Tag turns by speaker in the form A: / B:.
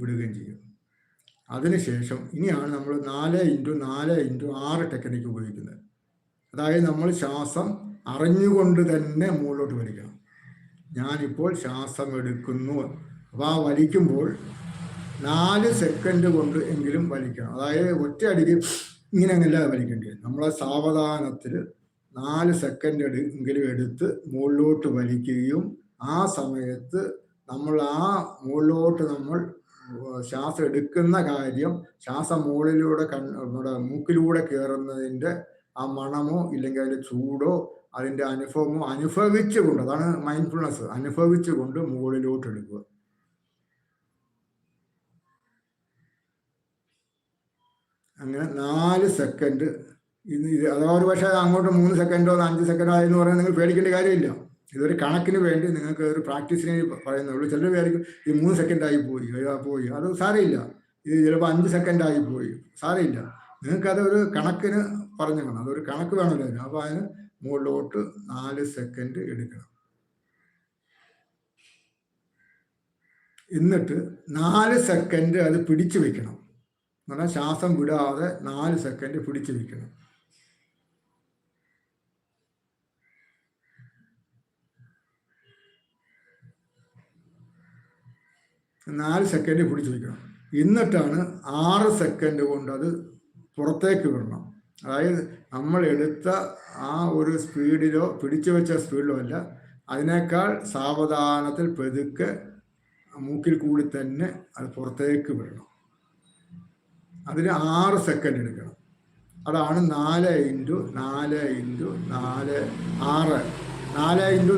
A: വിടുകയും ചെയ്യും. അതിനുശേഷം ഇനിയാണ് നമ്മൾ 4x4x6 ടെക്നിക്ക് ഉപയോഗിക്കുന്നത്. അതായത് നമ്മൾ ശ്വാസം അറിഞ്ഞുകൊണ്ട് തന്നെ മുകളിലോട്ട് വലിക്കണം. ഞാനിപ്പോൾ ശ്വാസം എടുക്കുന്നു. അപ്പോൾ ആ വലിക്കുമ്പോൾ 4 സെക്കൻഡ് കൊണ്ട് എങ്കിലും വലിക്കണം. അതായത് ഒറ്റയടിക്ക് ഇങ്ങനെ അങ്ങനെയല്ല വലിക്കേണ്ടത്. നമ്മളെ സാവധാനത്തിൽ 4 സെക്കൻഡ് എങ്കിലും എടുത്ത് മുകളിലോട്ട് വലിക്കുകയും ആ സമയത്ത് നമ്മൾ ആ മുകളിലോട്ട് നമ്മൾ ശ്വാസം എടുക്കുന്ന കാര്യം ശ്വാസം മുകളിലൂടെ നമ്മുടെ മൂക്കിലൂടെ കയറുന്നതിൻ്റെ ആ മണമോ ഇല്ലെങ്കിൽ അതിൻ്റെ ചൂടോ അതിൻ്റെ അനുഭവമോ അനുഭവിച്ചുകൊണ്ട്, അതാണ് മൈൻഡ്ഫുൾനെസ്, അനുഭവിച്ചുകൊണ്ട് മുകളിലോട്ട് എടുക്കുക. അങ്ങനെ 4 സെക്കൻഡ്. അഥവാ ഒരു പക്ഷേ അങ്ങോട്ട് 3 സെക്കൻഡോ 5 സെക്കൻഡോ ആയെന്ന് പറഞ്ഞാൽ നിങ്ങൾ പേടിക്കേണ്ട കാര്യമില്ല. ഇതൊരു കണക്കിന് വേണ്ടി നിങ്ങൾക്ക് ഒരു പ്രാക്ടീസിന് പറയുന്നുള്ളൂ. ചിലർ വിചാരിക്കും ഇത് 3 സെക്കൻഡായി പോയി, അത് സാരമില്ല. ഇത് ചിലപ്പോൾ 5 സെക്കൻഡായി പോയി, സാരമില്ല. നിങ്ങൾക്കത് ഒരു കണക്കിന് പറഞ്ഞു വേണം, അതൊരു കണക്ക് വേണമല്ലോ അതിന്. അപ്പോൾ അതിന് മുകളിലോട്ട് 4 സെക്കൻഡ് എടുക്കണം. എന്നിട്ട് 4 സെക്കൻഡ് അത് പിടിച്ചു വെക്കണം. എന്ന് പറഞ്ഞാൽ ശ്വാസം വിടാതെ 4 സെക്കൻഡ് പിടിച്ചു വെക്കണം. നാല് സെക്കൻഡ് പിടിച്ചു വയ്ക്കണം. എന്നിട്ടാണ് 6 സെക്കൻഡ് കൊണ്ട് അത് പുറത്തേക്ക് വിടണം. അതായത് നമ്മൾ എടുത്ത ആ ഒരു സ്പീഡിലോ പിടിച്ചു വെച്ച സ്പീഡിലോ അല്ല, അതിനേക്കാൾ സാവധാനത്തിൽ പെതുക്കെ മൂക്കിൽ കൂടി തന്നെ അത് പുറത്തേക്ക് വിടണം. അതിന് 6 സെക്കൻഡ് എടുക്കണം. അതാണ് 4x4x4 6. 4x